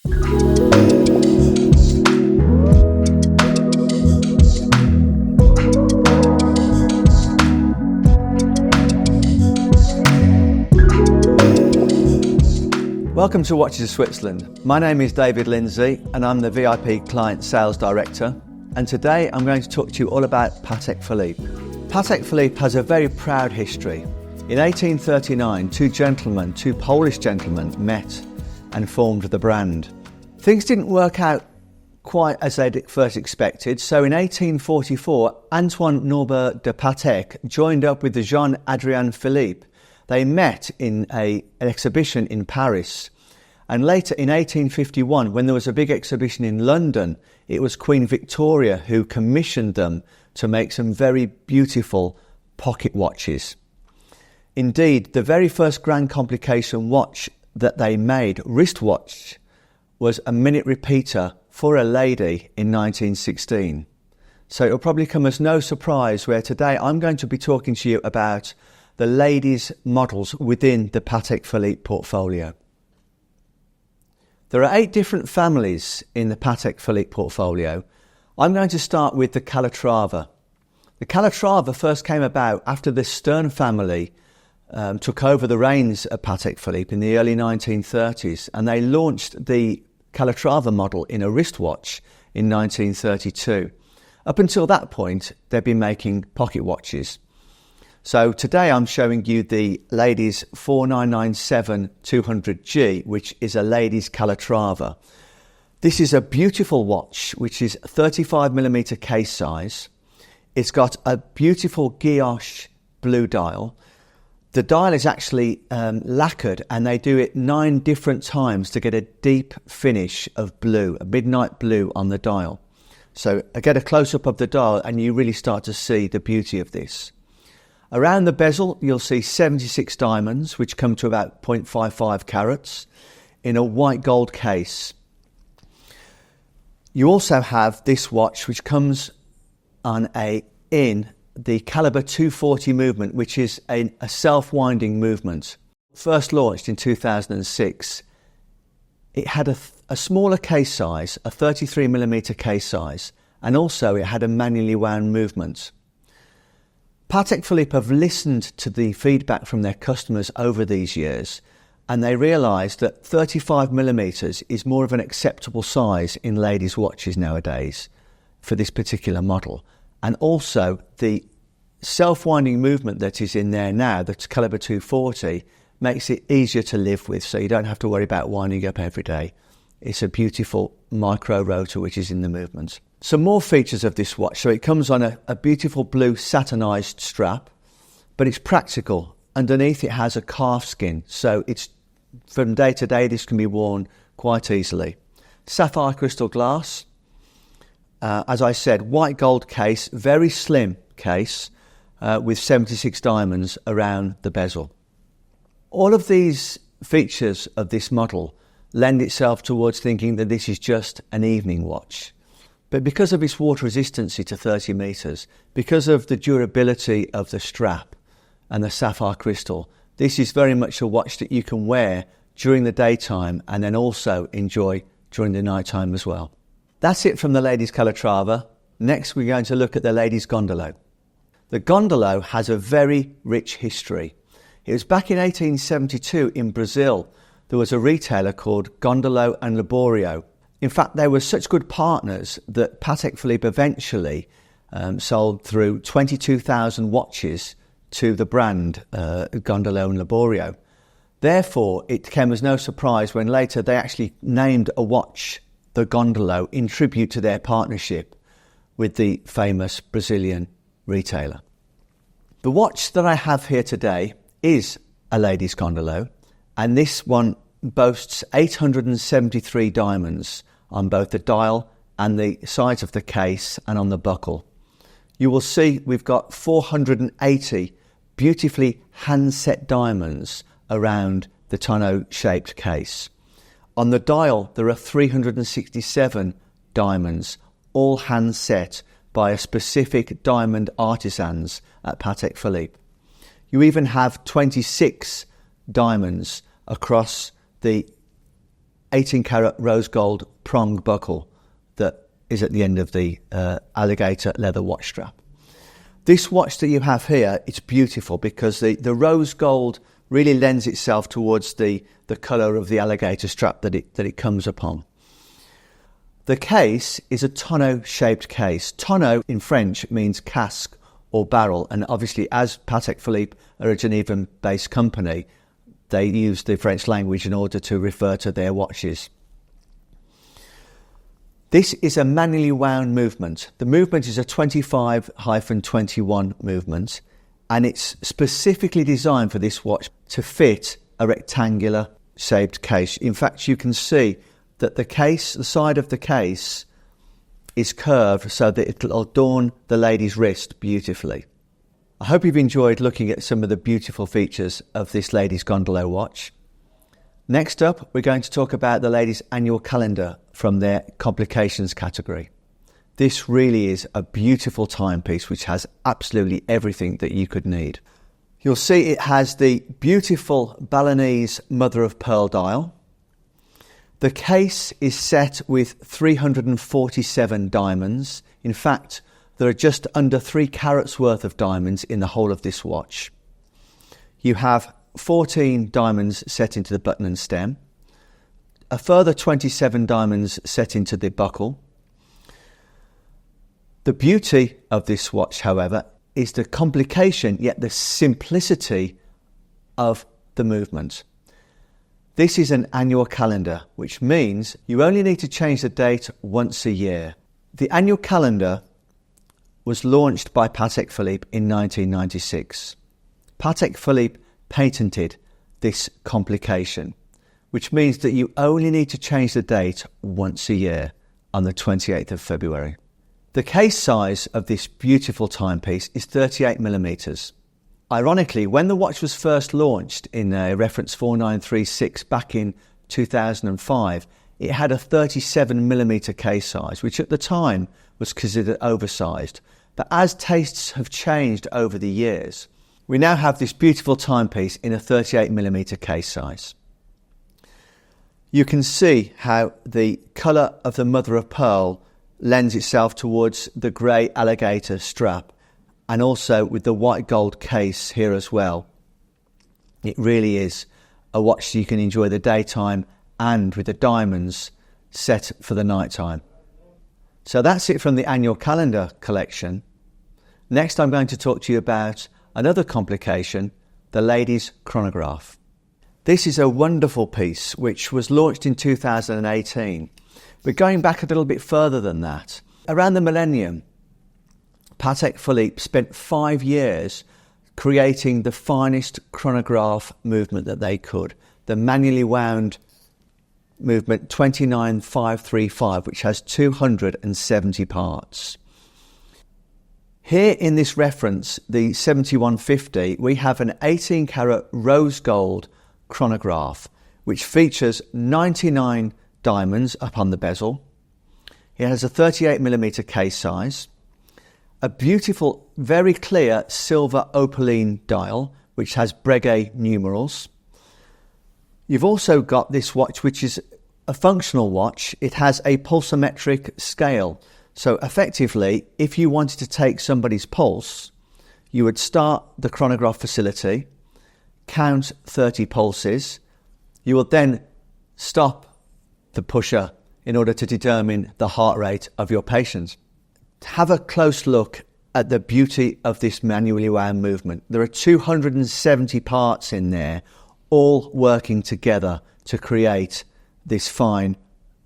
Welcome to Watches of Switzerland. My name is David Lindsey and I'm the VIP Client Sales Director, and today I'm going to talk to you all about Patek Philippe. Patek Philippe has a very proud history. In 1839, two Polish gentlemen met and formed the brand. Things didn't work out quite as they'd first expected, so in 1844 Antoine Norbert de Patek joined up with the Jean-Adrien Philippe. They met in an exhibition in Paris, and later in 1851, when there was a big exhibition in London, it was Queen Victoria who commissioned them to make some very beautiful pocket watches. Indeed, the very first grand complication watch that they made, wristwatch, was a minute repeater for a lady in 1916. So it'll probably come as no surprise where today I'm going to be talking to you about the ladies' models within the Patek Philippe portfolio. There are 8 different families in the Patek Philippe portfolio. I'm going to start with the Calatrava. The Calatrava first came about after the Stern family took over the reins at Patek Philippe in the early 1930s, and they launched the Calatrava model in a wristwatch in 1932. Up until that point, they'd been making pocket watches. So today I'm showing you the ladies 4997-200G, which is a ladies Calatrava. This is a beautiful watch, which is 35mm case size. It's got a beautiful guilloche blue dial. The dial is actually lacquered, and they do it 9 different times to get a deep finish of blue, a midnight blue on the dial. So I get a close-up of the dial and you really start to see the beauty of this. Around the bezel, you'll see 76 diamonds, which come to about 0.55 carats, in a white gold case. You also have this watch, which comes in the caliber 240 movement, which is a self-winding movement. First launched in 2006. It had a smaller case size, a 33mm case size, and also it had a manually wound movement. Patek Philippe have listened to the feedback from their customers over these years, and they realised that 35mm is more of an acceptable size in ladies' watches nowadays for this particular model. And also the self-winding movement that is in there now, the caliber 240, makes it easier to live with, so you don't have to worry about winding up every day. It's a beautiful micro rotor which is in the movement. Some more features of this watch. So it comes on a beautiful blue satinized strap, but it's practical. Underneath it has a calf skin, so it's from day to day this can be worn quite easily. Sapphire crystal glass. As I said, white gold case, very slim case with 76 diamonds around the bezel. All of these features of this model lend itself towards thinking that this is just an evening watch. But because of its water resistancy to 30 metres, because of the durability of the strap and the sapphire crystal, this is very much a watch that you can wear during the daytime and then also enjoy during the night time as well. That's it from the ladies Calatrava. Next we're going to look at the ladies Gondolo. The Gondolo has a very rich history. It was back in 1872 in Brazil. There was a retailer called Gondolo and Laborio. In fact, they were such good partners that Patek Philippe eventually sold through 22,000 watches to the brand Gondolo and Laborio. Therefore, it came as no surprise when later they actually named a watch the Gondolo in tribute to their partnership with the famous Brazilian retailer. The watch that I have here today is a ladies Gondolo, and this one boasts 873 diamonds on both the dial and the sides of the case and on the buckle. You will see we've got 480 beautifully hand-set diamonds around the tonneau-shaped case. On the dial there are 367 diamonds, all hand-set by a specific diamond artisans at Patek Philippe. You even have 26 diamonds across the 18 karat rose gold prong buckle that is at the end of the alligator leather watch strap. This watch that you have here, it's beautiful because the rose gold really lends itself towards the colour of the alligator strap that it comes upon. The case is a tonneau shaped case. Tonneau in French means cask or barrel, and obviously as Patek Philippe are a Genevan based company, they use the French language in order to refer to their watches. This is a manually wound movement. The movement is a 25-21 movement, and it's specifically designed for this watch to fit a rectangular shaped case. In fact, you can see that the side of the case is curved so that it'll adorn the lady's wrist beautifully. I hope you've enjoyed looking at some of the beautiful features of this lady's Gondolo watch. Next up, we're going to talk about the ladies' annual calendar from their complications category. This really is a beautiful timepiece which has absolutely everything that you could need. You'll see it has the beautiful Balinese mother of pearl dial. The case is set with 347 diamonds. In fact, there are just under 3 carats worth of diamonds in the whole of this watch. You have 14 diamonds set into the button and stem, a further 27 diamonds set into the buckle. The beauty of this watch, however, is the complication yet the simplicity of the movement. This is an annual calendar, which means you only need to change the date once a year. The annual calendar was launched by Patek Philippe in 1996. Patek Philippe patented this complication, which means that you only need to change the date once a year on the 28th of February. The case size of this beautiful timepiece is 38mm. Ironically, when the watch was first launched in reference 4936 back in 2005, it had a 37mm case size, which at the time was considered oversized. But as tastes have changed over the years, we now have this beautiful timepiece in a 38mm case size. You can see how the colour of the mother of pearl lends itself towards the grey alligator strap, and also with the white gold case here as well. It really is a watch you can enjoy the daytime and with the diamonds set for the nighttime. So that's it from the annual calendar collection. Next, I'm going to talk to you about another complication, the ladies' chronograph. This is a wonderful piece which was launched in 2018. But going back a little bit further than that, around the millennium, Patek Philippe spent 5 years creating the finest chronograph movement that they could, the manually wound movement 29535, which has 270 parts. Here in this reference, the 7150, we have an 18 karat rose gold chronograph, which features 99 diamonds upon the bezel. It has a 38mm case size, a beautiful, very clear silver opaline dial, which has Breguet numerals. You've also got this watch, which is a functional watch. It has a pulsometric scale. So effectively, if you wanted to take somebody's pulse, you would start the chronograph facility, count 30 pulses. You will then stop the pusher in order to determine the heart rate of your patient. Have a close look at the beauty of this manually wound movement. There are 270 parts in there, all working together to create this fine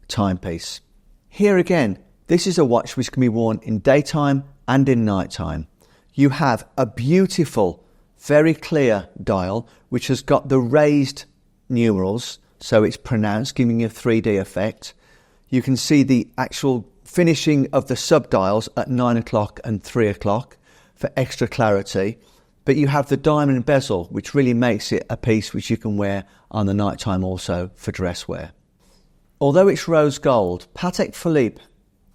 timepiece. Here again, this is a watch which can be worn in daytime and in nighttime. You have a beautiful, very clear dial which has got the raised numerals, so it's pronounced, giving you a 3D effect. You can see the actual finishing of the subdials at 9 o'clock and 3 o'clock for extra clarity. But you have the diamond bezel, which really makes it a piece which you can wear on the nighttime also for dress wear. Although it's rose gold, Patek Philippe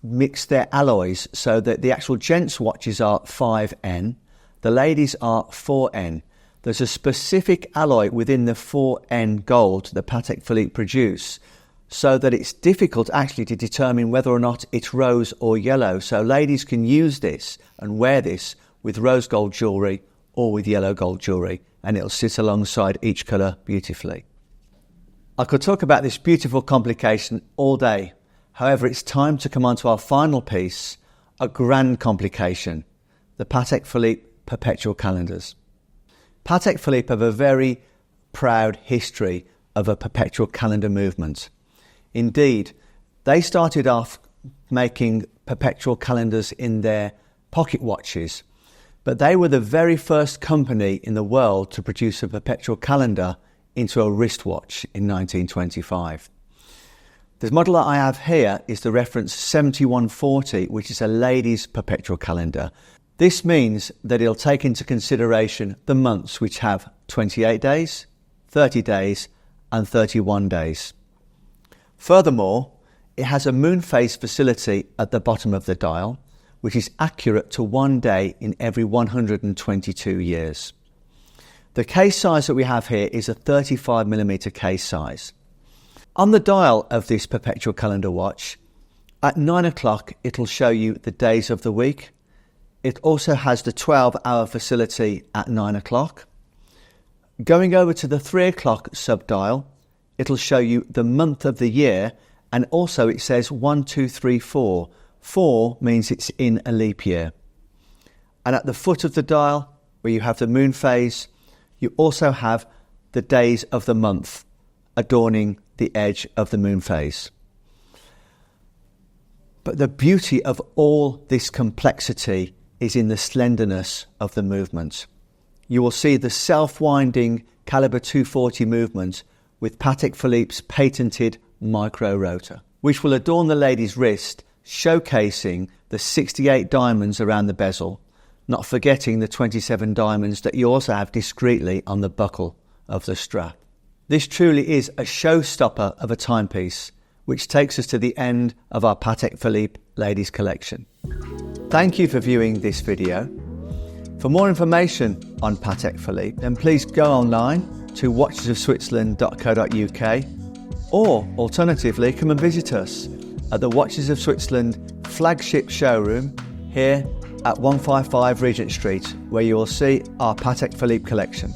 mixed their alloys so that the actual gents' watches are 5N, the ladies are 4N. There's a specific alloy within the 4N gold that Patek Philippe produce so that it's difficult actually to determine whether or not it's rose or yellow. So ladies can use this and wear this with rose gold jewellery or with yellow gold jewellery, and it'll sit alongside each colour beautifully. I could talk about this beautiful complication all day. However, it's time to come on to our final piece, a grand complication, the Patek Philippe Perpetual Calendars. Patek Philippe have a very proud history of a perpetual calendar movement. Indeed, they started off making perpetual calendars in their pocket watches, but they were the very first company in the world to produce a perpetual calendar into a wristwatch in 1925. The model that I have here is the reference 7140, which is a ladies' perpetual calendar. This means that it'll take into consideration the months, which have 28 days, 30 days and 31 days. Furthermore, it has a moon phase facility at the bottom of the dial, which is accurate to 1 day in every 122 years. The case size that we have here is a 35mm case size. On the dial of this perpetual calendar watch, at 9 o'clock it'll show you the days of the week. It also has the 12-hour facility at 9 o'clock. Going over to the 3 o'clock sub-dial, it'll show you the month of the year, and also it says 1, 2, 3, 4. 4 means it's in a leap year. And at the foot of the dial, where you have the moon phase, you also have the days of the month adorning the edge of the moon phase. But the beauty of all this complexity is in the slenderness of the movement. You will see the self-winding caliber 240 movement with Patek Philippe's patented micro rotor, which will adorn the lady's wrist, showcasing the 68 diamonds around the bezel, not forgetting the 27 diamonds that you also have discreetly on the buckle of the strap. This truly is a showstopper of a timepiece, which takes us to the end of our Patek Philippe ladies collection. Thank you for viewing this video. For more information on Patek Philippe, then please go online to watchesofswitzerland.co.uk, or alternatively come and visit us at the Watches of Switzerland flagship showroom here at 155 Regent Street, where you will see our Patek Philippe collection.